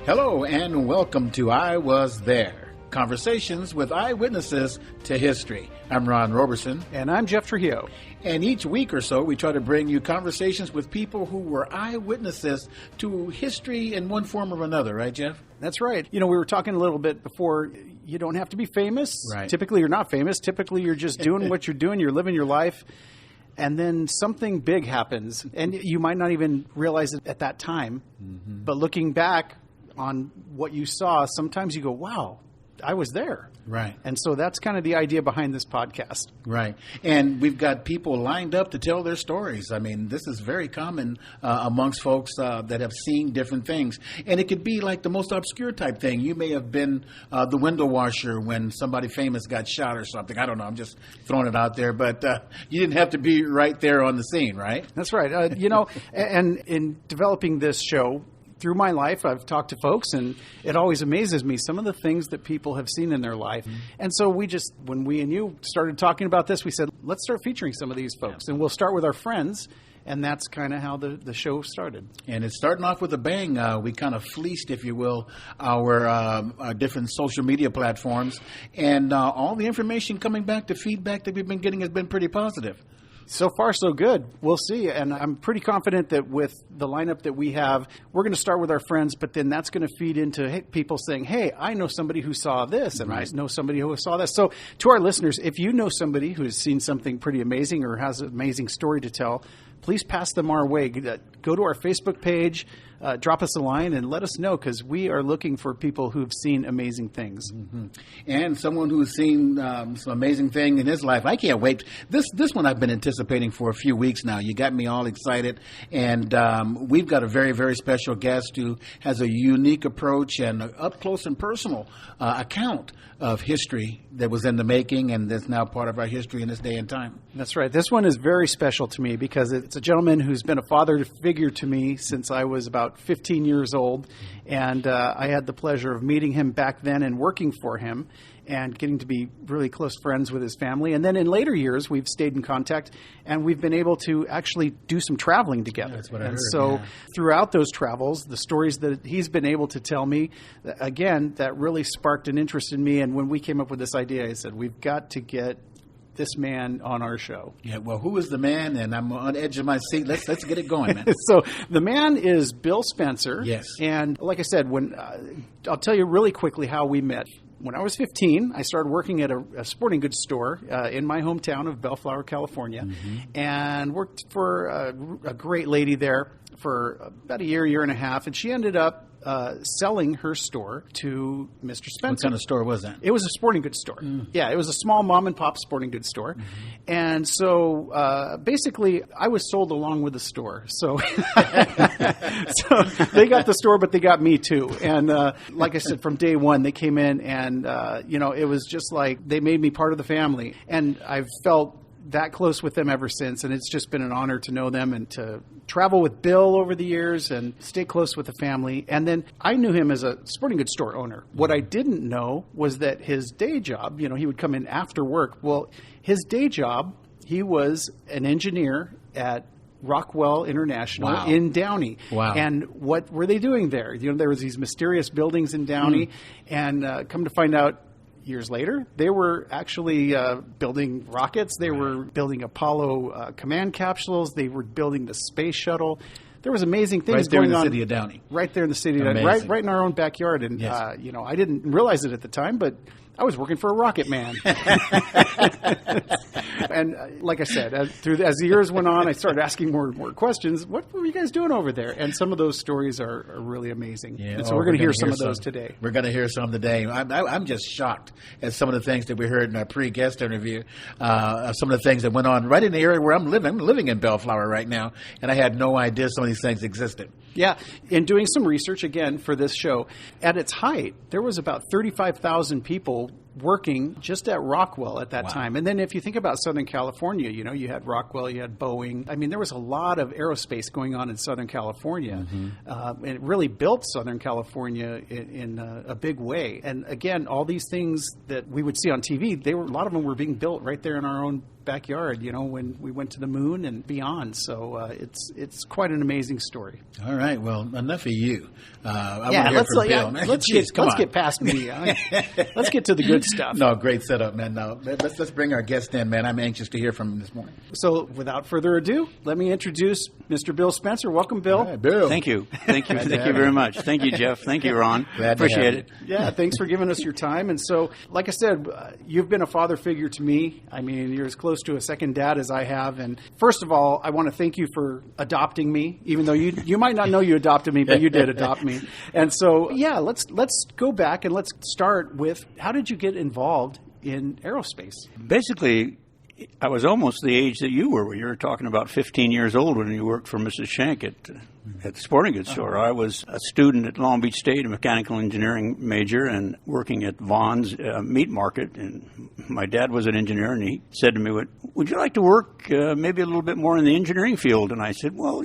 Hello and welcome to I Was There, conversations with eyewitnesses to history. I'm Ron Roberson. And I'm Jeff Trujillo. And each week or so, we try to bring you conversations with people who were eyewitnesses to history in one form or another, right, Jeff? That's right. You know, we were talking a little bit before, you don't have to be famous. Right. Typically, you're not famous. Typically, you're just doing what you're doing. You're living your life. And then something big happens. And you might not even realize it at that time. Mm-hmm. But looking back on what you saw, sometimes you go, wow, I was there. Right. And so that's kind of the idea behind this podcast. Right. And we've got people lined up to tell their stories. I mean, this is very common amongst folks that have seen different things. And it could be like the most obscure type thing. You may have been the window washer when somebody famous got shot or something. I don't know. I'm just throwing it out there. But you didn't have to be right there on the scene, right? That's right. You know, and in developing this show, through my life, I've talked to folks, and it always amazes me some of the things that people have seen in their life. Mm-hmm. And so when we and you started talking about this, we said, let's start featuring some of these folks. And we'll start with our friends, and that's kind of how the show started. And it's starting off with a bang. We kind of fleeced, if you will, our different social media platforms. And all the information coming back, the feedback that we've been getting has been pretty positive. So far, so good. We'll see. And I'm pretty confident that with the lineup that we have, we're going to start with our friends, but then that's going to feed into people saying, hey, I know somebody who saw this, and I know somebody who saw this. So to our listeners, if you know somebody who has seen something pretty amazing or has an amazing story to tell, please pass them our way. Go to our Facebook page, drop us a line, and let us know, because we are looking for people who've seen amazing things. Mm-hmm. And someone who's seen some amazing thing in his life. I can't wait. This one I've been anticipating for a few weeks now. You got me all excited. And we've got a very, very special guest who has a unique approach and an up-close and personal account of history that was in the making and that's now part of our history in this day and time. That's right. This one is very special to me because it's a gentleman who's been a father figure to me since I was about 15 years old. And I had the pleasure of meeting him back then and working for him and getting to be really close friends with his family. And then in later years, we've stayed in contact, and we've been able to actually do some traveling together. That's what I heard. So throughout those travels, the stories that he's been able to tell me, again, that really sparked an interest in me. And when we came up with this idea, I said, we've got to get this man on our show. Yeah, well, who is the man? And I'm on the edge of my seat. Let's get it going, man. So the man is Bill Spencer. Yes. And like I said, I'll tell you really quickly how we met. When I was 15, I started working at a sporting goods store in my hometown of Bellflower, California, and worked for a great lady there for about a year and a half. And she ended up selling her store to Mr. Spencer. What kind of store was that? It was a sporting goods store. Yeah, it was a small mom-and-pop sporting goods store. And so basically, I was sold along with the store. So, so they got the store, but they got me too. And like I said, from day one, they came in and, it was just like they made me part of the family. And I've felt that close with them ever since, and it's just been an honor to know them and to travel with Bill over the years and stay close with the family. And then I knew him as a sporting goods store owner. What I didn't know was that his day job, he would come in after work. Well, his day job, he was an engineer at Rockwell International in Downey. Wow. And what were they doing there? There was these mysterious buildings in Downey, and come to find out, years later, they were actually building rockets. They were building Apollo command capsules. They were building the space shuttle. There was amazing things going on. Right there in the city of Downey. Right there in the city of Downey. Right in our own backyard. And, yes. I didn't realize it at the time, but I was working for a rocket man. And like I said, as the years went on, I started asking more and more questions. What were you guys doing over there? And some of those stories are really amazing. Yeah. And so we're going to hear some of those today. We're going to hear some today. I'm just shocked at some of the things that we heard in our pre-guest interview, some of the things that went on right in the area where I'm living. I'm living in Bellflower right now, and I had no idea some of these things existed. Yeah. In doing some research, again, for this show, at its height, there was about 35,000 people working just at Rockwell at that Wow. time. And then if you think about Southern California, you had Rockwell, you had Boeing. I mean, there was a lot of aerospace going on in Southern California. And it really built Southern California in a big way. And again, all these things that we would see on TV, a lot of them were being built right there in our own backyard, when we went to the moon and beyond. So it's quite an amazing story. All right. Well, enough of you. I want to hear from Bill. Let's get past me. Let's get to the good stuff. No, great setup, man. No, let's bring our guest in, man. I'm anxious to hear from him this morning. So without further ado, let me introduce Mr. Bill Spencer. Welcome, Bill. All right, Bill. Thank you very much. Thank you, Jeff. Thank you, Ron. Glad to Appreciate have it. Yeah, thanks for giving us your time. And so, like I said, you've been a father figure to me. I mean, you're as close to a second dad as I have. And first of all, I want to thank you for adopting me, even though you might not know you adopted me, but you did adopt me. And so, yeah, let's go back and let's start with, how did you get involved in aerospace? Basically, I was almost the age that you were. You were talking about 15 years old when you worked for Mrs. Shank at the sporting goods store. I was a student at Long Beach State, a mechanical engineering major, and working at Vaughn's meat market. And my dad was an engineer, and he said to me, would you like to work maybe a little bit more in the engineering field? And I said, well,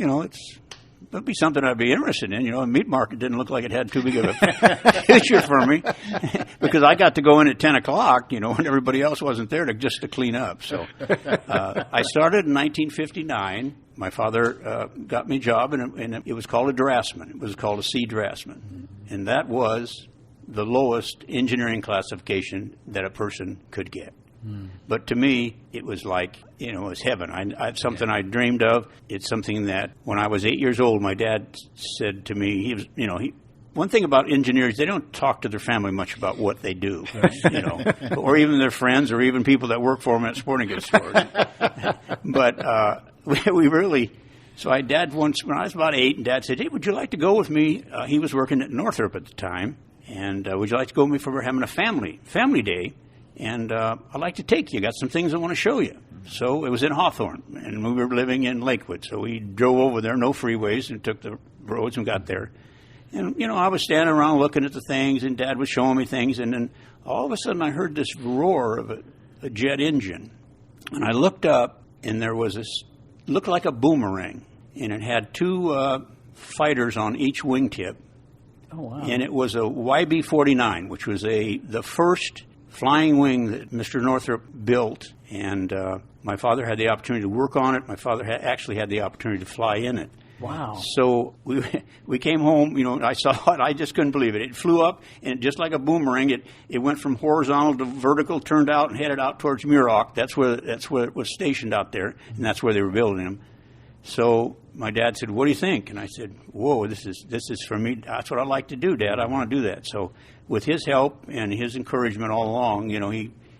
that'd be something I'd be interested in. A meat market didn't look like it had too big of a future for me because I got to go in at 10 o'clock, when everybody else wasn't there just to clean up. So I started in 1959. My father got me a job, and it was called a draftsman. It was called a C draftsman. And that was the lowest engineering classification that a person could get. But to me, it was like, it was heaven. It's something I dreamed of. It's something that when I was 8 years old, my dad said to me, one thing about engineers, they don't talk to their family much about what they do, or even their friends or even people that work for them at sporting goods stores. But we really, so Dad once, when I was about 8, and Dad said, hey, would you like to go with me? He was working at Northrop at the time. And would you like to go with me for we're having a family day? And I'd like to take you. Got some things I want to show you. So it was in Hawthorne, and we were living in Lakewood. So we drove over there, no freeways, and took the roads and got there. And, I was standing around looking at the things, and Dad was showing me things. And then all of a sudden I heard this roar of a jet engine. And I looked up, and there was this, looked like a boomerang. And it had two fighters on each wingtip. Oh, wow. And it was a YB-49, which was the first flying wing that Mr. Northrop built, and my father had the opportunity to work on it. My father actually had the opportunity to fly in it. Wow. So we came home, I saw it, I just couldn't believe it. It flew up, and just like a boomerang, it went from horizontal to vertical, turned out and headed out towards Muroc. That's where it was stationed out there, and that's where they were building them. So my dad said, what do you think? And I said, whoa, this is for me. That's what I like to do, Dad. I want to do that. So with his help and his encouragement all along,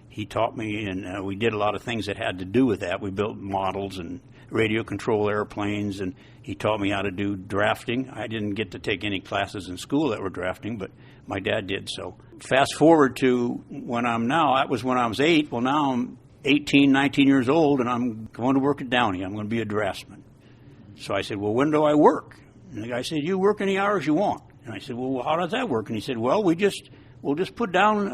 he taught me, and we did a lot of things that had to do with that. We built models and radio control airplanes, and he taught me how to do drafting. I didn't get to take any classes in school that were drafting, but my dad did. So fast forward to when I'm now, that was when I was 8. Well, now I'm 18, 19 years old, and I'm going to work at Downey. I'm going to be a draftsman. So I said, well, when do I work? And the guy said, you work any hours you want. And I said, well, how does that work? And he said, well, we'll just put down,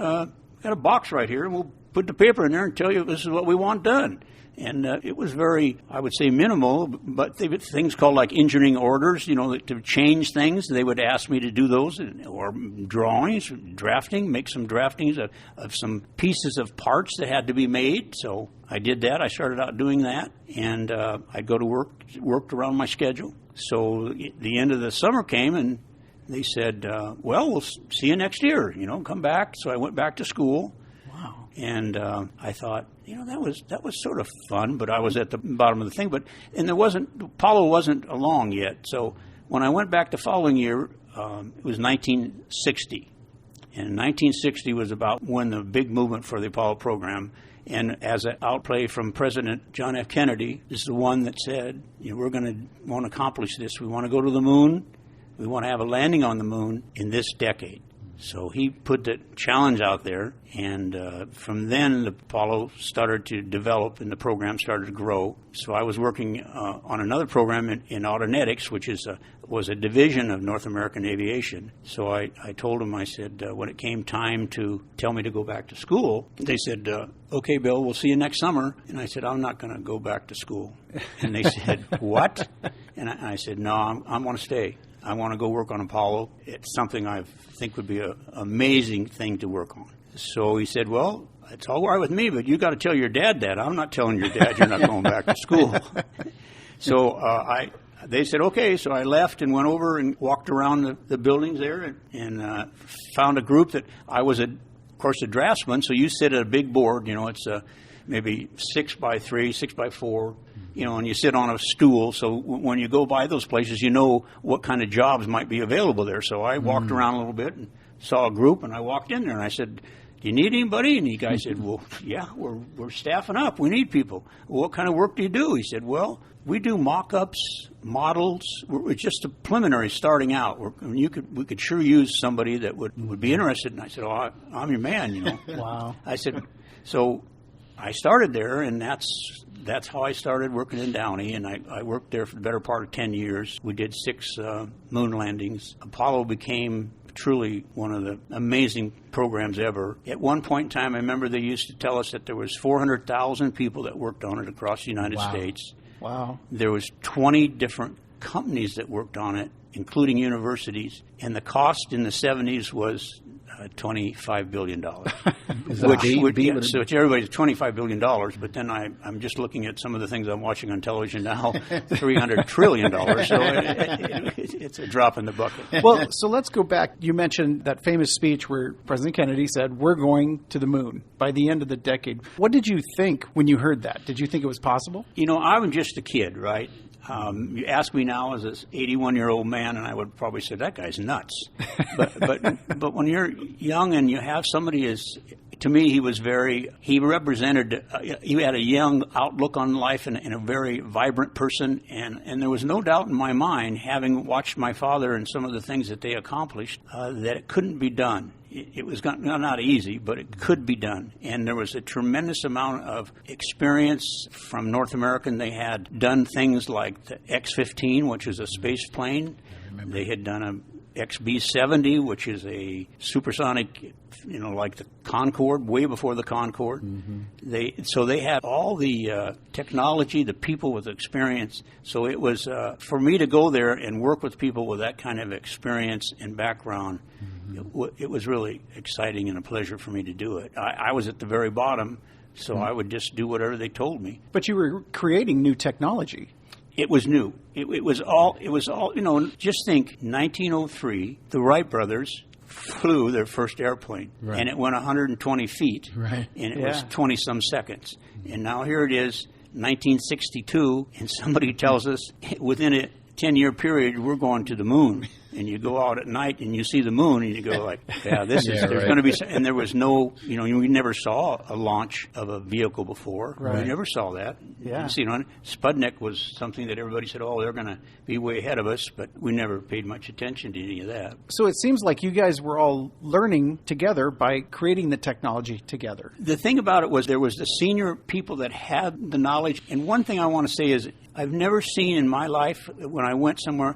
got a box right here, and we'll put the paper in there and tell you this is what we want done. And it was very, I would say, minimal, but things called like engineering orders, to change things. They would ask me to do those, or drawings, drafting, make some draftings of some pieces of parts that had to be made. So I did that. I started out doing that, and I'd go to work, worked around my schedule. So the end of the summer came, and they said, well, we'll see you next year, come back. So I went back to school. Wow. And I thought, that was sort of fun, but I was at the bottom of the thing. And Apollo wasn't along yet. So when I went back the following year, it was 1960. And 1960 was about when the big movement for the Apollo program. And as an outplay from President John F. Kennedy, this is the one that said, we're going to want to accomplish this. We want to go to the moon. We want to have a landing on the moon in this decade. So he put the challenge out there, and from then the Apollo started to develop and the program started to grow. So I was working on another program in Autonetics, which is was a division of North American Aviation. So I told them, I said, when it came time to tell me to go back to school, they said, okay, Bill, we'll see you next summer. And I said, I'm not going to go back to school. And they said, what? And I said, no, I want to stay. I want to go work on Apollo. It's something I think would be an amazing thing to work on. So he said, well, it's all right with me, but you got to tell your dad that. I'm not telling your dad you're not going back to school. So they said, okay. So I left and went over and walked around the buildings there and found a group that I was, of course, a draftsman. So you sit at a big board, it's maybe 6x3, 6x4, and you sit on a stool. So when you go by those places, you know what kind of jobs might be available there. So I walked around a little bit and saw a group, and I walked in there and I said, do you need anybody? And the guy said, well, yeah, we're staffing up. We need people. Well, what kind of work do you do? He said, well, we do mock-ups, models. It's just a preliminary starting out. We could sure use somebody that would be interested. And I said, oh, I'm your man, Wow. I said, so I started there, and that's how I started working in Downey, and I worked there for the better part of 10 years. We did 6 moon landings. Apollo became truly one of the amazing programs ever. At one point in time, I remember they used to tell us that there was 400,000 people that worked on it across the United States. Wow. There was 20 different companies that worked on it, including universities, and the cost in the 70s was $25 billion. So it's everybody's $25 billion, but then I'm just looking at some of the things I'm watching on television now, $300 trillion. So it's a drop in the bucket. Well, so let's go back. You mentioned that famous speech where President Kennedy said, we're going to the moon by the end of the decade. What did you think when you heard that? Did you think it was possible? I was just a kid, right? You ask me now as an 81-year-old man, and I would probably say, that guy's nuts. But when you're young and you have somebody to me, he represented, he had a young outlook on life and a very vibrant person. And there was no doubt in my mind, having watched my father and some of the things that they accomplished, that it couldn't be done. It was not easy, but it could be done. And there was a tremendous amount of experience from North American. They had done things like the X-15, which is a space plane. They had done a XB-70, which is a supersonic, like the Concorde, way before the Concorde. Mm-hmm. So they had all the technology, the people with experience. So it was, for me to go there and work with people with that kind of experience and background, it was really exciting and a pleasure for me to do it. I was at the very bottom, so I would just do whatever they told me. But you were creating new technology. It was new. It was all, just think, 1903, the Wright brothers flew their first airplane, and it went 120 feet, and it was 20-some seconds. And now here it is, 1962, and somebody tells us within a 10-year period, we're going to the moon. And you go out at night and you see the moon and you go like, there's going to be, and there was no, we never saw a launch of a vehicle before. Right. We never saw that. Yeah. Sputnik was something that everybody said, they're going to be way ahead of us, but we never paid much attention to any of that. So it seems like you guys were all learning together by creating the technology together. The thing about it was there was the senior people that had the knowledge. And one thing I want to say is I've never seen in my life when I went somewhere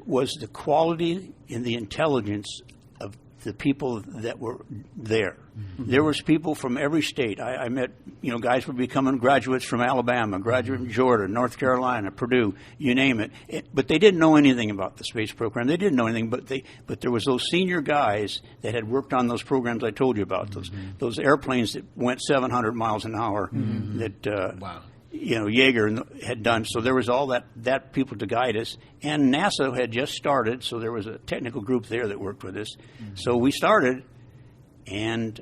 was the quality and the intelligence of the people that were there. Mm-hmm. There was people from every state. I met, guys were becoming graduates from Alabama, graduates from Georgia, North Carolina, Purdue, you name it. But they didn't know anything about the space program. They didn't know anything, but there was those senior guys that had worked on those programs I told you about, those airplanes that went 700 miles an hour that Yeager had done. So there was all that people to guide us. And NASA had just started, so there was a technical group there that worked with us. Mm-hmm. So we started, and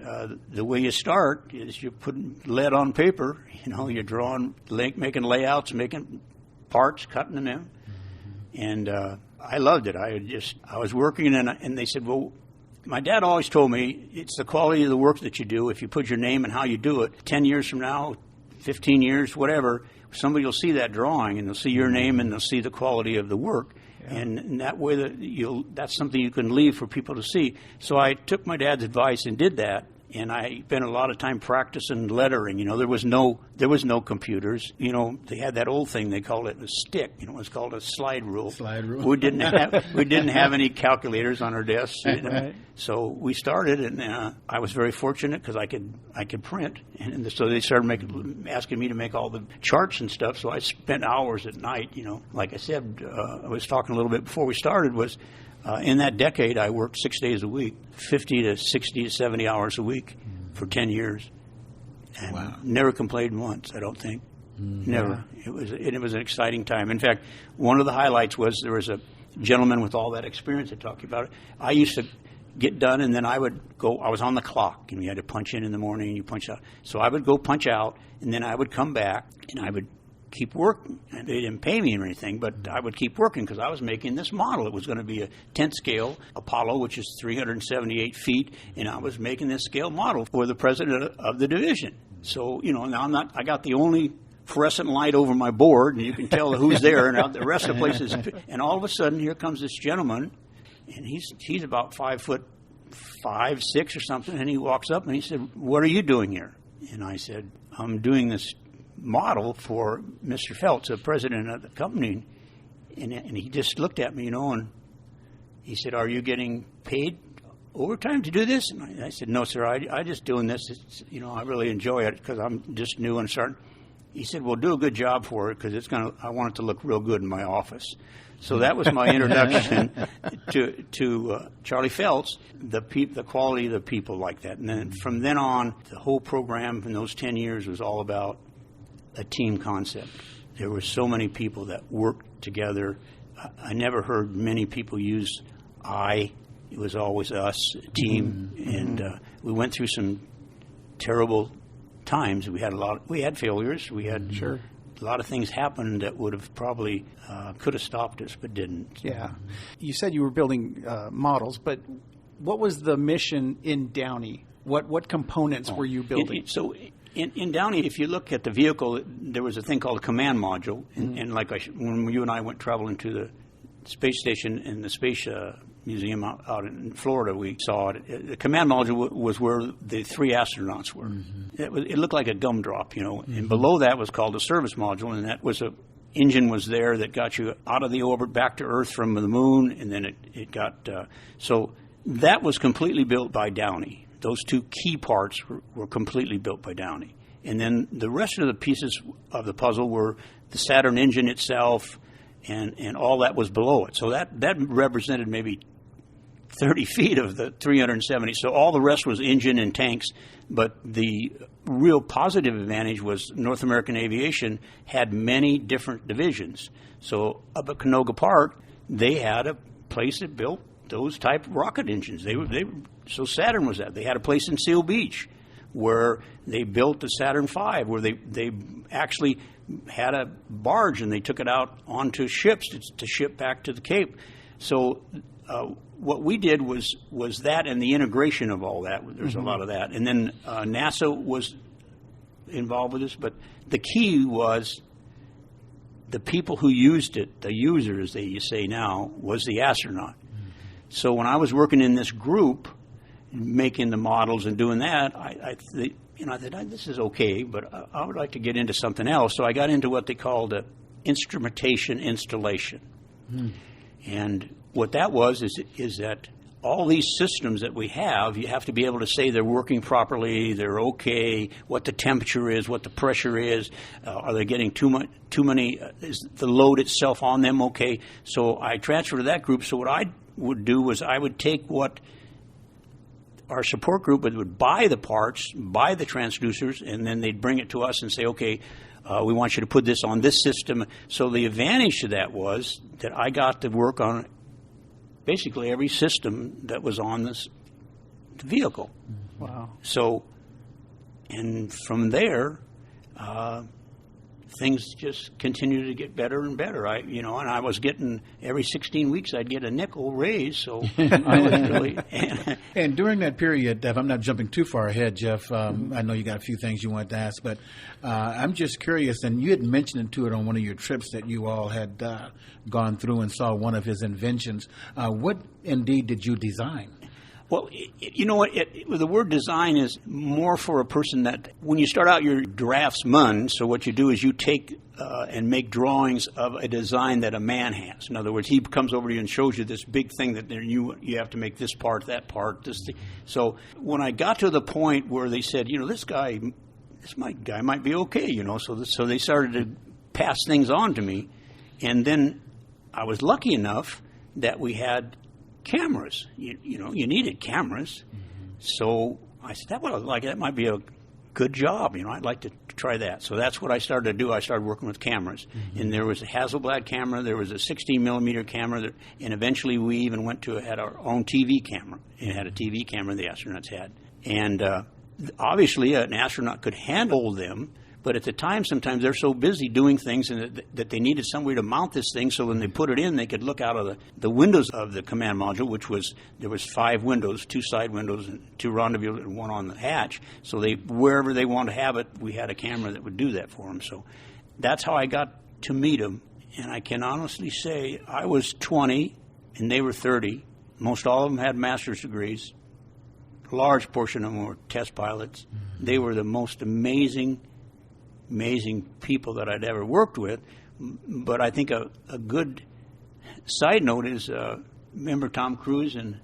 the way you start is you put lead on paper. You're drawing, making layouts, making parts, cutting them in. Mm-hmm. And I loved it. I was working, and they said, well, my dad always told me it's the quality of the work that you do. If you put your name and how you do it, 10 years from now, 15 years, whatever, somebody will see that drawing and they'll see your name and they'll see the quality of the work. Yeah. And that way that's something you can leave for people to see. So I took my dad's advice and did that. and I spent a lot of time practicing lettering. There was no computers. They had that old thing, they called it a stick. It was called a slide rule. We didn't have any calculators on our desks. Right. So we started, and I was very fortunate because I could print, and so they started asking me to make all the charts and stuff. So I spent hours at night. Like I said, I was talking a little bit before we started. Was in that decade, I worked 6 days a week, 50 to 60 to 70 hours a week for 10 years. And wow. Never complained once, I don't think. Never. It was an exciting time. In fact, one of the highlights was there was a gentleman with all that experience I talked about. I used to get done, and then I would go. I was on the clock, and you had to punch in the morning, and you punch out. So I would go punch out, and then I would come back, and I would keep working. And they didn't pay me or anything, but I would keep working because I was making this model. It was going to be a 10th scale Apollo, which is 378 feet, and I was making this scale model for the president of the division. So, now I got the only fluorescent light over my board, and you can tell who's there, and the rest of the place is, and all of a sudden, here comes this gentleman, and he's about 5'5", 6 or something, and he walks up and he said, "What are you doing here?" And I said, "I'm doing this model for Mr. Phelps, the president of the company." And he just looked at me, and he said, "Are you getting paid overtime to do this?" And I said, "No, sir, I just doing this. It's, I really enjoy it because I'm just new and starting." He said, "Well, do a good job for it because I want it to look real good in my office." So that was my introduction to Charlie Phelps, the quality of the people like that. And then from then on, the whole program in those 10 years was all about a team concept. There were so many people that worked together. I never heard many people use I. It was always us, a team. Mm-hmm. And we went through some terrible times. We had failures. We had a lot of things happened that would have probably could have stopped us, but didn't. Yeah. You said you were building models, but what was the mission in Downey? What components were you building? In Downey, if you look at the vehicle, there was a thing called a command module, and like when you and I went traveling to the space station and the space museum out in Florida, we saw it. The command module was where the 3 astronauts were. Mm-hmm. It looked like a gumdrop, Mm-hmm. And below that was called a service module, and that was engine was there that got you out of the orbit back to Earth from the moon, and then it got so that was completely built by Downey. Those 2 key parts were completely built by Downey. And then the rest of the pieces of the puzzle were the Saturn engine itself and all that was below it. So that represented maybe 30 feet of the 370. So all the rest was engine and tanks. But the real positive advantage was North American Aviation had many different divisions. So up at Canoga Park, they had a place that built those type of rocket engines. So Saturn was that. They had a place in Seal Beach where they built the Saturn V, where they actually had a barge and they took it out onto ships to ship back to the Cape. So what we did was that and the integration of all that. There's a lot of that. And then NASA was involved with this, but the key was the people who used it, the users, you say now, was the astronaut. So when I was working in this group, making the models and doing that, I thought, this is okay, but I would like to get into something else. So I got into what they called instrumentation installation. And what that was is that all these systems that we have, you have to be able to say they're working properly, they're okay, what the temperature is, what the pressure is, are they getting too many, is the load itself on them okay? So I transferred to that group. So what I would do was I would take what our support group would buy the parts, buy the transducers, and then they'd bring it to us and say, okay, we want you to put this on this system. So the advantage to that was that I got to work on basically every system that was on this vehicle. Wow. So, and from there, things just continued to get better and better. And I was getting every 16 weeks I'd get a nickel raise. So I was really. And during that period, if I'm not jumping too far ahead, Jeff, I know you got a few things you wanted to ask, but I'm just curious. And you had mentioned to it on one of your trips that you all had gone through and saw one of his inventions. What indeed did you design? Well, you know what? The word design is more for a person that when you start out, you're draftsman. So what you do is you take and make drawings of a design that a man has. In other words, he comes over to you and shows you this big thing that you have to make this part, that part, this thing. So when I got to the point where they said, this guy might be okay, so they started to pass things on to me, and then I was lucky enough that we had cameras. You needed cameras. So I said, that might be a good job. I'd like to try that. So that's what I started to do. I started working with cameras. And there was a Hasselblad camera. There was a 16-millimeter camera. And eventually we even had our own TV camera. It had a TV camera the astronauts had. And obviously an astronaut could handle them. But at the time, sometimes they're so busy doing things and that they needed somewhere to mount this thing. So when they put it in, they could look out of the windows of the command module, there was 5 windows, 2 side windows, and 2 rendezvous, and 1 on the hatch. So wherever they wanted to have it, we had a camera that would do that for them. So that's how I got to meet them. And I can honestly say I was 20 and they were 30. Most all of them had master's degrees. A large portion of them were test pilots. They were the most amazing people that I'd ever worked with. But I think a good side note is, remember Tom Cruise and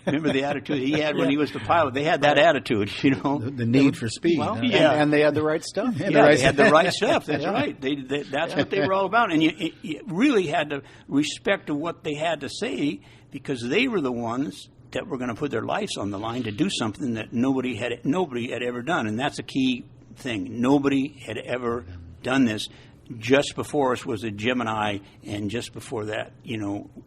remember the attitude he had when he was the pilot? They had that attitude, The need for speed. Well, and they had the right stuff. They had the right stuff. That's right. That's what they were all about. And you really had to respect to what they had to say, because they were the ones that were going to put their lives on the line to do something that nobody had ever done. And that's a key thing. Nobody had ever done this. Just before us was a Gemini, and just before that,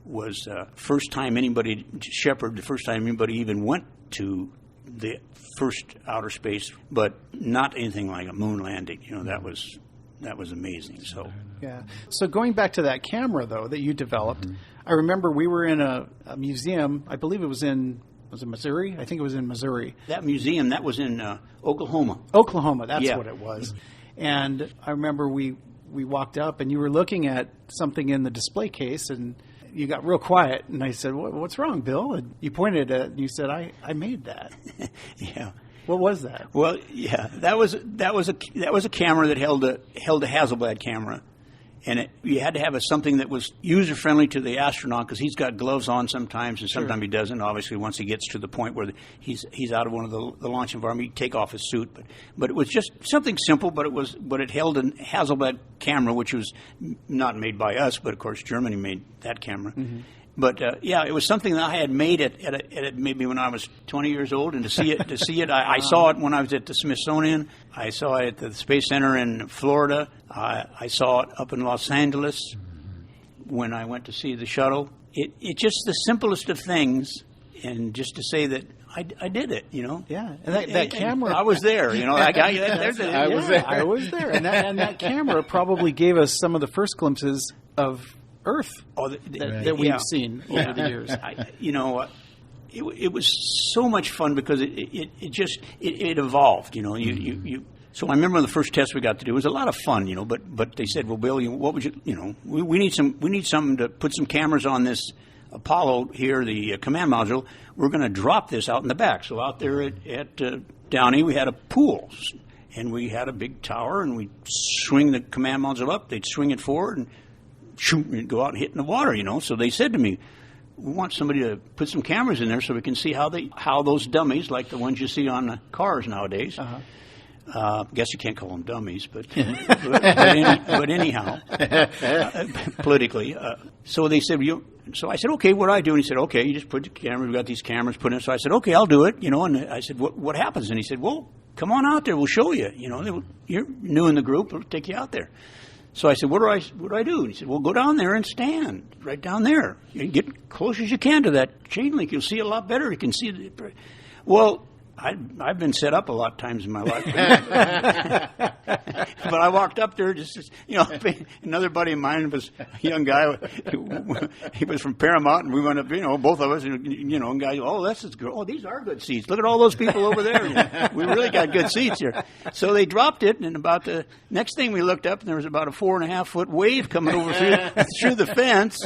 was first time anybody, Shepard, the first time anybody even went to the first outer space, but not anything like a moon landing. That was amazing. So yeah. So going back to that camera though that you developed, I remember we were in a museum. I believe it was in. Was it Missouri? I think it was in Missouri. That museum, that was in Oklahoma. Oklahoma, that's what it was. And I remember we walked up and you were looking at something in the display case and you got real quiet. And I said, what's wrong, Bill? And you pointed at it and you said, I made that. Yeah. What was that? Well, yeah, that was a camera that held a Hasselblad camera. And you had to have something that was user-friendly to the astronaut, because he's got gloves on sometimes, and sometimes he doesn't. Obviously, once he gets to the point where he's out of one of the launch environment, he'd take off his suit. But it was just something simple. But it held a Hasselblad camera, which was not made by us, but of course Germany made that camera. But it was something that I had made at maybe when I was 20 years old, and to see it, I saw it when I was at the Smithsonian. I saw it at the Space Center in Florida. I saw it up in Los Angeles when I went to see the shuttle. It just the simplest of things, and just to say that I did it, Yeah, and that camera. I was there, I was there, and that camera probably gave us some of the first glimpses of Earth that we've seen over the years. It was so much fun because it evolved. So I remember the first test we got to do. It was a lot of fun, But they said, "Well, Bill, what would you? We need something to put some cameras on this Apollo here, the command module. We're going to drop this out in the back. So out there at Downey, we had a pool, and we had a big tower, and we'd swing the command module up. They'd swing it forward and shoot and go out and hit in the water, So they said to me, we want somebody to put some cameras in there so we can see how those dummies, like the ones you see on the cars nowadays. Guess you can't call them dummies, but anyhow, politically. So they said, so I said, okay, what do I do? And he said, okay, you just put the camera. We've got these cameras put in. So I said, okay, I'll do it. And I said, what happens? And he said, well, come on out there. We'll show you. You're new in the group. We'll take you out there. So I said, what do I do? And he said, well, go down there and stand right down there. You get close as you can to that chain link. You'll see it a lot better. You can see it. Well, I've been set up a lot of times in my life. But I walked up there another buddy of mine was a young guy. He was from Paramount, and we went up, both of us, and guys, this is good. Oh, these are good seats. Look at all those people over there. We really got good seats here. So they dropped it, and about the next thing we looked up, and there was about a 4.5-foot wave coming over through the fence,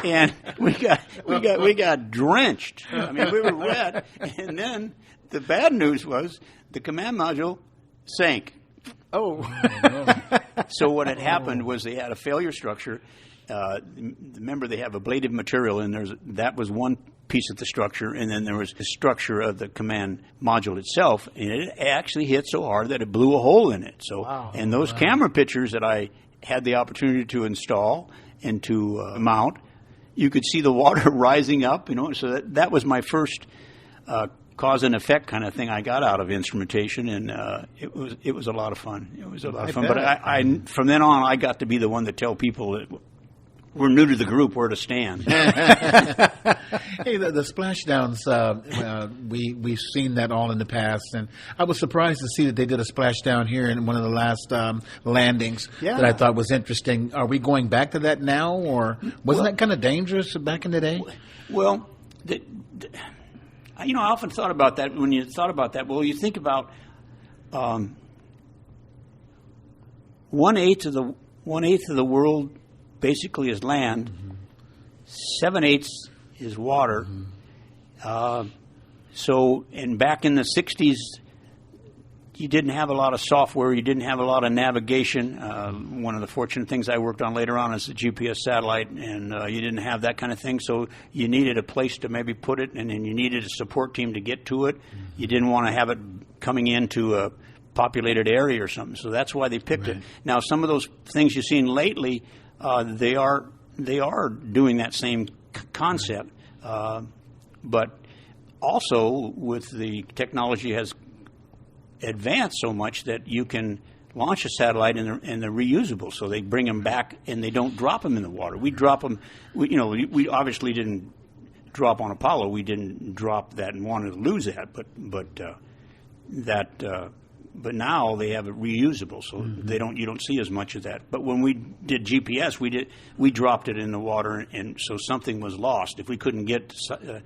and we got drenched. I mean, we were wet, and then the bad news was the command module sank. Oh. So what had happened was they had a failure structure. Remember, they have ablative material, and that was one piece of the structure, and then there was the structure of the command module itself, and it actually hit so hard that it blew a hole in it. So, wow. And those camera pictures that I had the opportunity to install and to mount, you could see the water rising up. So that was my first cause and effect kind of thing I got out of instrumentation, and it was a lot of fun. It was a lot of fun. But I from then on, I got to be the one to tell people that we're new to the group where to stand. Hey, the splashdowns, we've seen that all in the past, and I was surprised to see that they did a splashdown here in one of the last landings that I thought was interesting. Are we going back to that now, or wasn't that kind of dangerous back in the day? Well, I often thought about that. When you thought about that, well, you think about 1/8 of the world basically is land. 7/8 is water. So, and back in the 60s, you didn't have a lot of software. You didn't have a lot of navigation. One of the fortunate things I worked on later on is the GPS satellite, and you didn't have that kind of thing. So you needed a place to maybe put it, and then you needed a support team to get to it. You didn't want to have it coming into a populated area or something. So that's why they picked it. Now, some of those things you've seen lately, they are doing that same concept, but also with the technology has advanced so much that you can launch a satellite and they're reusable. So they bring them back and they don't drop them in the water. We drop them. We obviously didn't drop on Apollo. We didn't drop that and wanted to lose that, but now they have it reusable, so you don't see as much of that. But when we did GPS, we dropped it in the water, and so something was lost. If we couldn't get the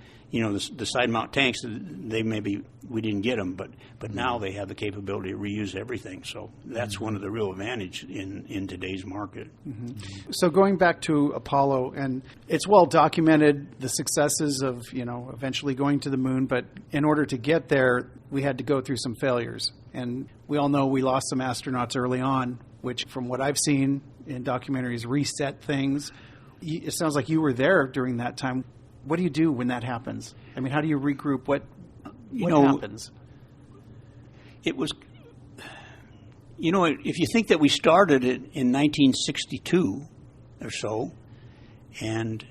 side mount tanks, we didn't get them. But now they have the capability to reuse everything. So that's one of the real advantage in today's market. So going back to Apollo, and it's well documented the successes of eventually going to the moon. But in order to get there, we had to go through some failures. And we all know we lost some astronauts early on, which from what I've seen in documentaries reset things. It sounds like you were there during that time. What do you do when that happens? I mean, how do you regroup? What happens? It was, if you think that we started it in 1962 or so, and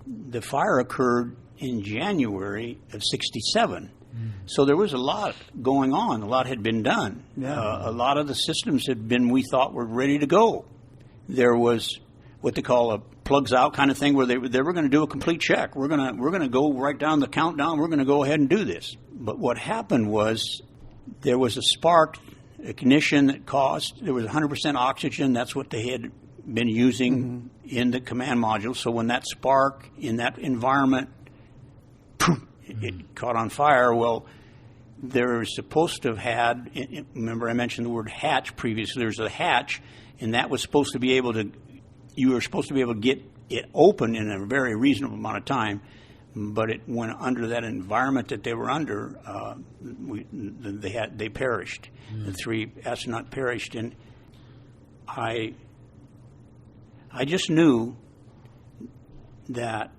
the fire occurred in January of 67. So there was a lot going on. A lot had been done. Yeah. A lot of the systems we thought were ready to go. There was what they call a plugs out kind of thing, where they were going to do a complete check. We're going to go right down the countdown. We're going to go ahead and do this. But what happened was there was a spark ignition that caused. There was 100% oxygen. That's what they had been using in the command module. So when that spark in that environment, it caught on fire. Well, they're supposed to have had. Remember, I mentioned the word hatch previously. There's a hatch, and that was supposed to be able to. You were supposed to be able to get it open in a very reasonable amount of time, but it went under that environment that they were under. They perished. The 3 astronauts perished, and I just knew that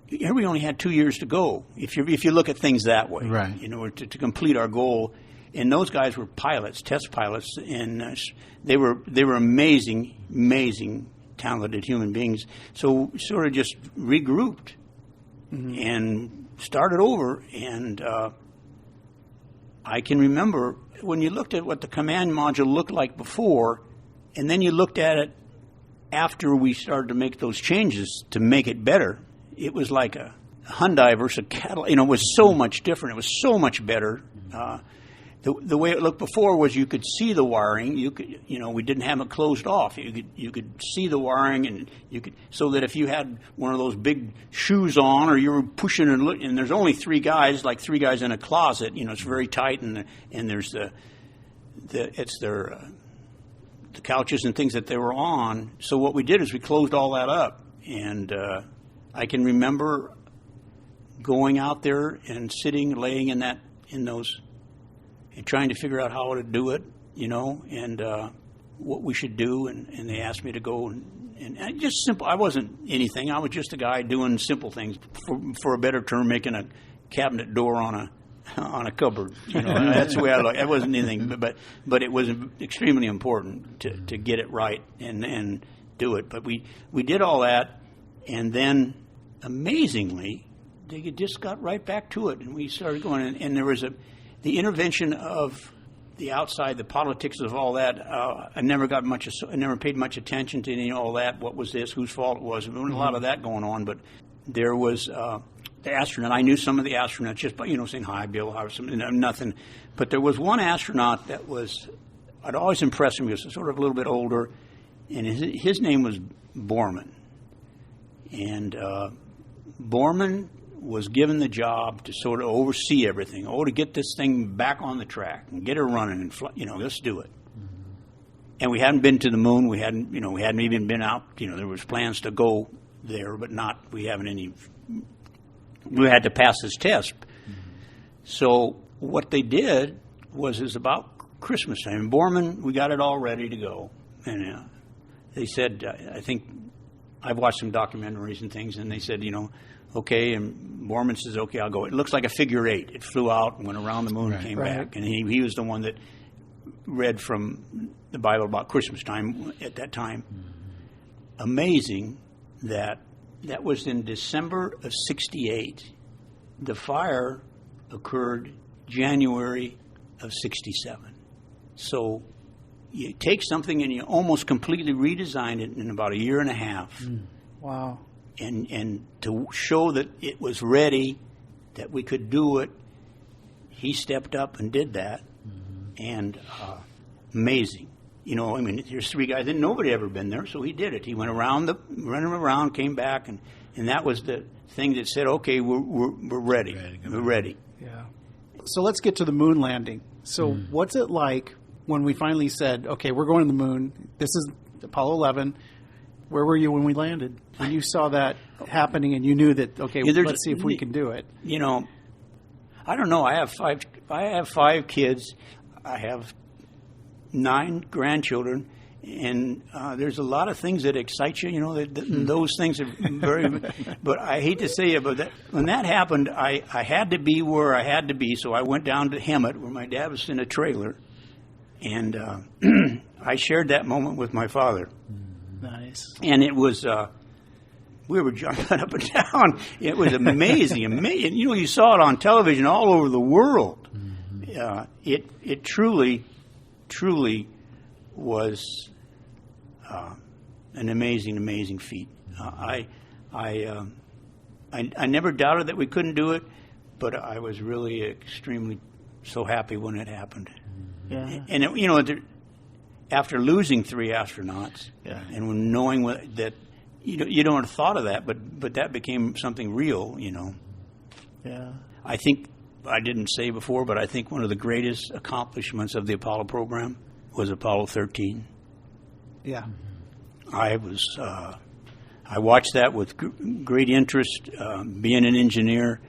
here we only had 2 years to go. If you look at things that way, right? To complete our goal. And those guys were pilots, test pilots, and they were amazing, talented human beings. So sort of just regrouped and started over. And I can remember when you looked at what the command module looked like before, and then you looked at it after we started to make those changes to make it better. It was like Hyundai versus Cadillac, it was so much different. It was so much better. The way it looked before was you could see the wiring. You could, we didn't have it closed off. You could see the wiring, and so that if you had one of those big shoes on, or you were pushing and there's only three guys in a closet. It's very tight, and there's the couches and things that they were on. So what we did is we closed all that up, and I can remember going out there and laying in those. And trying to figure out how to do it, and what we should do. And they asked me to go and just simple. I wasn't anything. I was just a guy doing simple things. For a better term, making a cabinet door on a cupboard. That's the way I look. It wasn't anything, but it was extremely important to get it right and do it. But we did all that, and then amazingly, they just got right back to it, and we started going. And there was the intervention of the outside, the politics of all that. I never paid much attention to all that. What was this? Whose fault it was? There was a lot of that going on. But there was the astronaut. I knew some of the astronauts just by saying hi, Bill, how something, nothing. But there was one astronaut that I'd always impressed me. He was sort of a little bit older, and his name was Borman. And Borman was given the job to sort of oversee everything, to get this thing back on the track and get it running and let's do it. And we hadn't been to the moon. We hadn't even been out. There was plans to go there, but we had to pass this test. So what they did was about Christmas time. And Borman, we got it all ready to go. And they said, I think I've watched some documentaries and things, and they said, okay, and Borman says, okay, I'll go. It looks like a figure eight. It flew out and went around the moon and came back. And he was the one that read from the Bible about Christmas time at that time. Amazing that was in December of 68. The fire occurred January of 67. So you take something and you almost completely redesign it in about a year and a half. Wow. And to show that it was ready, that we could do it, he stepped up and did that. And amazing. There's three guys, and nobody had ever been there, so he did it. He went around, came back, and that was the thing that said, okay, we're ready. We're ready. Yeah. So let's get to the moon landing. So what's it like when we finally said, okay, we're going to the moon, this is Apollo 11, where were you when we landed? When you saw that happening and you knew that, okay, let's see if we can do it. I don't know. I have five kids. I have 9 grandchildren. And there's a lot of things that excite you, those things are very, but I hate to say it, but when that happened, I had to be where I had to be. So I went down to Hemet, where my dad was in a trailer. And I shared that moment with my father. Nice. And it was, we were jumping up and down. It was amazing. You saw it on television all over the world. It truly was an amazing feat. I never doubted that we couldn't do it, but I was really extremely so happy when it happened. Yeah. And after losing 3 astronauts, and knowing that you don't have thought of that, but that became something real. Yeah. I think I didn't say before, but I think one of the greatest accomplishments of the Apollo program was Apollo 13. Yeah. I watched that with great interest, being an engineer,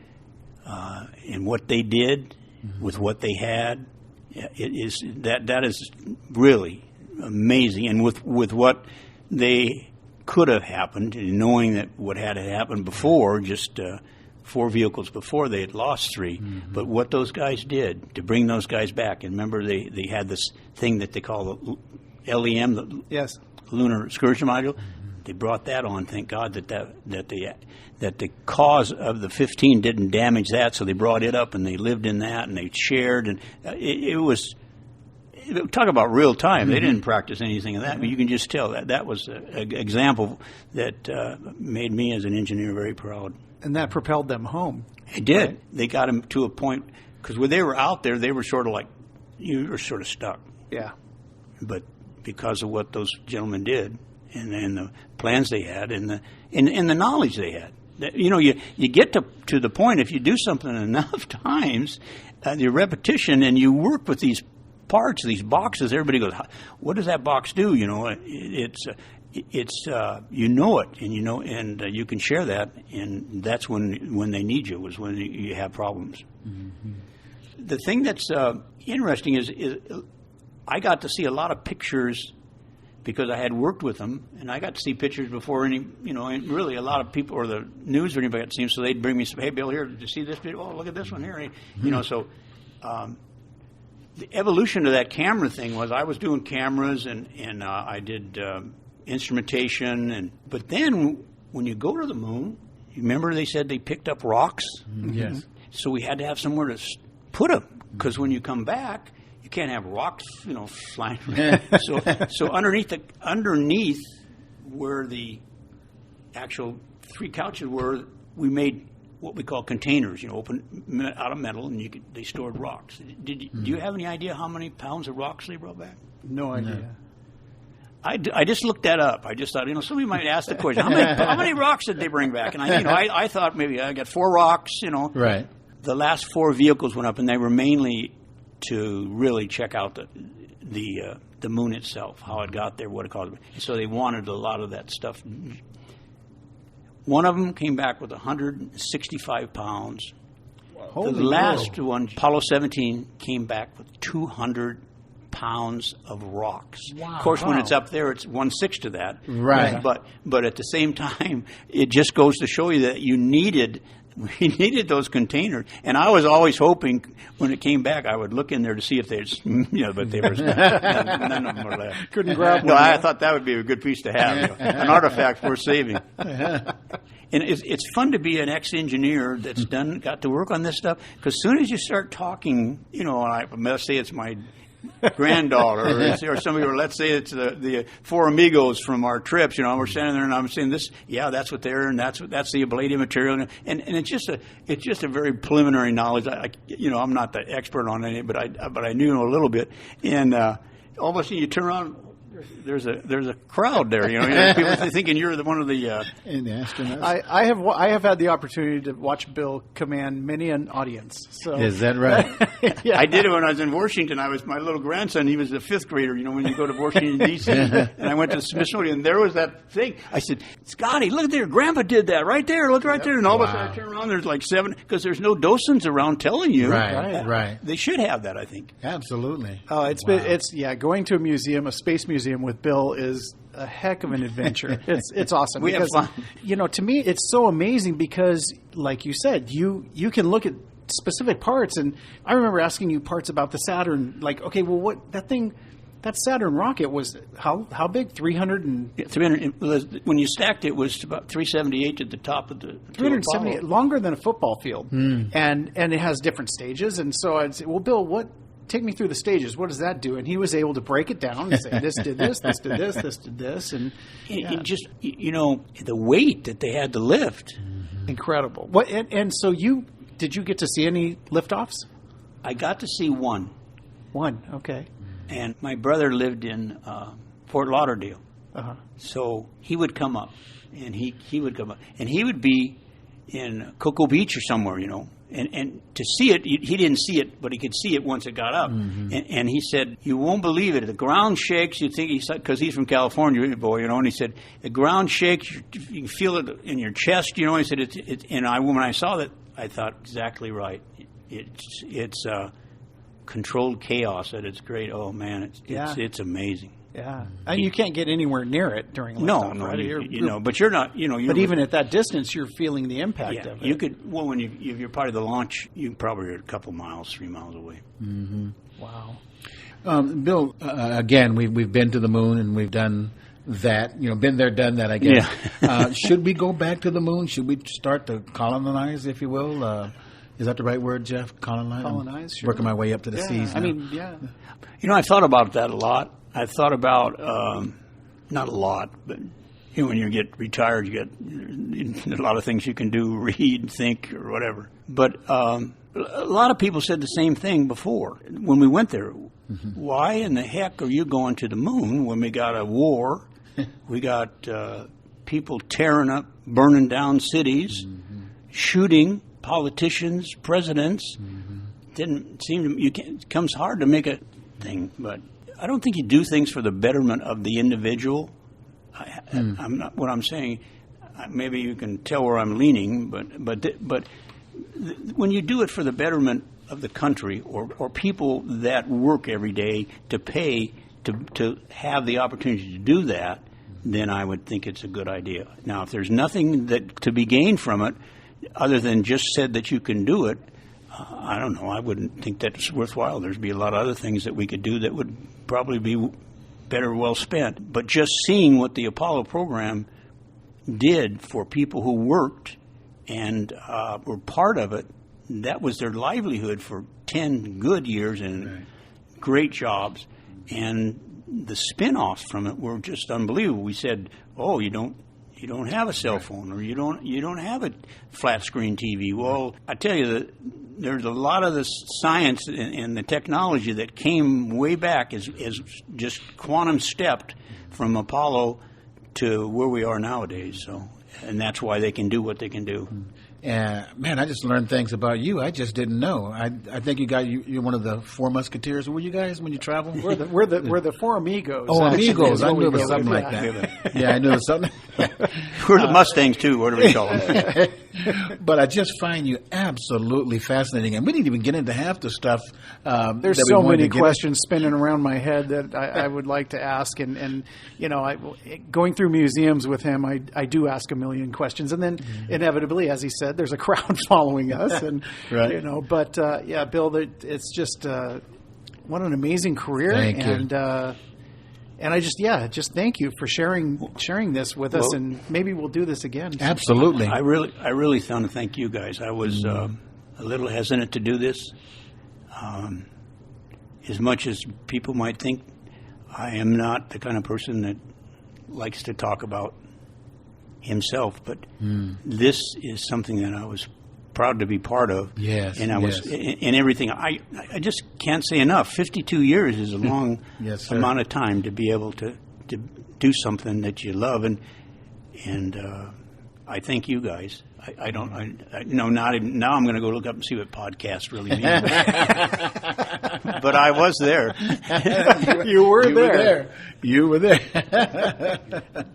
and what they did with what they had. That is really amazing, and with what they could have happened, and knowing that what had happened before, just 4 vehicles before they had lost 3, but what those guys did to bring those guys back. And remember, they had this thing that they call the LEM, the Lunar Excursion Module. They brought that on. Thank God that the cause of the 15 didn't damage that, so they brought it up and they lived in that and they shared, and it was. Talk about real time. They didn't practice anything of that, but you can just tell that was an example that made me as an engineer very proud. And that propelled them home. It did. Right? They got them to a point, because when they were out there, they were sort of like, you were sort of stuck. Yeah. But because of what those gentlemen did, and the plans they had, and the knowledge they had, you get to the point, if you do something enough times, the repetition, and you work with these parts, these boxes, everybody goes, what does that box do? It's you know it, and you can share that, and that's when they need you, is when you have problems. Mm-hmm. The thing that's interesting is I got to see a lot of pictures because I had worked with them, and I got to see pictures before and really a lot of people or the news or anybody got to see them, so they'd bring me some, hey, Bill, here, did you see this video? Oh, look at this one here. Mm-hmm. So the evolution of that camera thing was I was doing cameras and I did instrumentation, but then when you go to the moon, you remember they said they picked up rocks? Mm-hmm. Yes. So we had to have somewhere to put them, because when you come back, you can't have rocks, flying. So underneath where the actual 3 couches were, we made what we call containers, open out of metal, and they stored rocks. Do you have any idea how many pounds of rocks they brought back? No idea. No. I just looked that up. I just thought, somebody might ask the question, how many rocks did they bring back? And I thought maybe I got 4 rocks, Right. The last 4 vehicles went up, and they were mainly to really check out the moon itself, how it got there, what it caused. So they wanted a lot of that stuff. One of them came back with 165 pounds. Holy the last one, Apollo 17, came back with 200 pounds of rocks. Wow. Of course, when it's up there, it's 1/6 of that. Right. But at the same time, it just goes to show you that we needed those containers. And I was always hoping when it came back, I would look in there to see if there's, but they were none of them were left. Couldn't grab one. No, I thought that would be a good piece to have, an artifact worth saving. And it's fun to be an ex-engineer that's got to work on this stuff, because as soon as you start talking, let's say it's my granddaughter, or somebody, or let's say it's the 4 amigos from our trips. We're standing there and I'm saying this. Yeah, that's what they're, and that's the ablative material, and it's just a very preliminary knowledge. I'm not the expert on any, but I knew a little bit, and all of a sudden you turn around. There's a crowd there, people thinking you're one of the astronauts. I have had the opportunity to watch Bill command many an audience. So is that right? Yeah. I did it when I was in Washington. My little grandson. He was a 5th grader. When you go to Washington D.C. and I went to the Smithsonian, and there was that thing. I said, Scotty, look there. Grandpa did that right there. Look right there. And all of a sudden I turn around. There's like 7, because there's no docents around telling you. Right. They should have that, I think. Absolutely. Oh, it's going to a museum, a space museum with Bill is a heck of an adventure. It's awesome. We have fun. To me, it's so amazing because, like you said, you can look at specific parts, and I remember asking you parts about the Saturn. Like, okay, well, that Saturn rocket was how big? 300. 300. When you stacked it, it was about 378 at the top of the 378, longer than a football field, and it has different stages. And so I'd say, well, Bill, take me through the stages. What does that do? And he was able to break it down and say, this did this, this did this, this did this. And it just, the weight that they had to lift. Incredible. And so did you get to see any liftoffs? I got to see one. One, okay. And my brother lived in Fort Lauderdale. Uh-huh. So he would come up, and he would come up. And he would be in Cocoa Beach or somewhere, And to see it, he didn't see it, but he could see it once it got up. Mm-hmm. And he said, "You won't believe it. The ground shakes." You think because he's from California, boy, and he said the ground shakes. You can feel it in your chest, He said, when I saw that, I thought exactly right. It's controlled chaos at its great. Oh man, it's amazing. Yeah, and you can't get anywhere near it during liftoff, right? But you're not, but even at that distance, you're feeling the impact of it. You could. Well, when you're part of the launch, you probably are a couple miles, 3 miles away. Mm-hmm. Wow. Bill, again, we've been to the moon and we've done that. Been there, done that. I guess. Yeah. Should we go back to the moon? Should we start to colonize, if you will? Is that the right word, Jeff? Colonize. Sure. Working my way up to the seas. Yeah. I've thought about that a lot. I've thought about, not a lot, but when you get retired, you get a lot of things you can do, read, think, or whatever. But a lot of people said the same thing before when we went there. Mm-hmm. Why in the heck are you going to the moon when we got a war? We got people tearing up, burning down cities, mm-hmm. shooting politicians, presidents. Mm-hmm. Didn't seem to. It comes hard to make a thing, but I don't think you do things for the betterment of the individual. I'm not what I'm saying. Maybe you can tell where I'm leaning, but when you do it for the betterment of the country or people that work every day to pay to have the opportunity to do that, then I would think it's a good idea. Now, if there's nothing that to be gained from it other than just said that you can do it, I don't know. I wouldn't think that's worthwhile. There'd be a lot of other things that we could do that would probably be better well spent. But just seeing what the Apollo program did for people who worked and were part of it, that was their livelihood for 10 good years and right. great jobs. And the spin-offs from it were just unbelievable. We said, oh, you don't have a cell phone, or you don't have a flat screen TV. Well, I tell you that there's a lot of the science and the technology that came way back is just quantum stepped from Apollo to where we are nowadays. So, and that's why they can do what they can do. Man, I just learned things about you I just didn't know. I think you're one of the four musketeers. Were you guys when you travel? We're the four amigos. Oh, amigos! I knew it was something like that. Yeah, I knew it was something. We're the Mustangs too. What do we call them? But I just find you absolutely fascinating, and we didn't even get into half the stuff. There's so many questions spinning around my head that I would like to ask, and going through museums with him, I do ask a million questions, and then inevitably, as he said, there's a crowd following us, and right. But yeah, Bill, it's just what an amazing career, Thank you. And I just thank you for sharing this with us, and maybe we'll do this again. Absolutely. I really want to thank you guys. I was a little hesitant to do this. As much as people might think, I am not the kind of person that likes to talk about himself, but this is something that I was proud to be part of. Yes, and I was in everything. I just can't say enough. 52 years is a long amount of time to be able to do something that you love, and I thank you guys. Now I'm going to go look up and see what podcast really means. But I was there. You were there. You were there.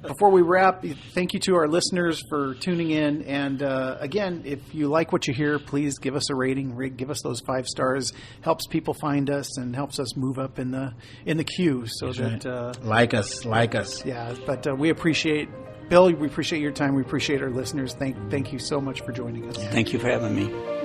Before we wrap, thank you to our listeners for tuning in. And again, if you like what you hear, please give us a rating. Give us those 5 stars. Helps people find us and helps us move up in the queue. So That's that right. like us. Yeah, but we appreciate. Bill, we appreciate your time. We appreciate our listeners. Thank you so much for joining us. Thank you for having me.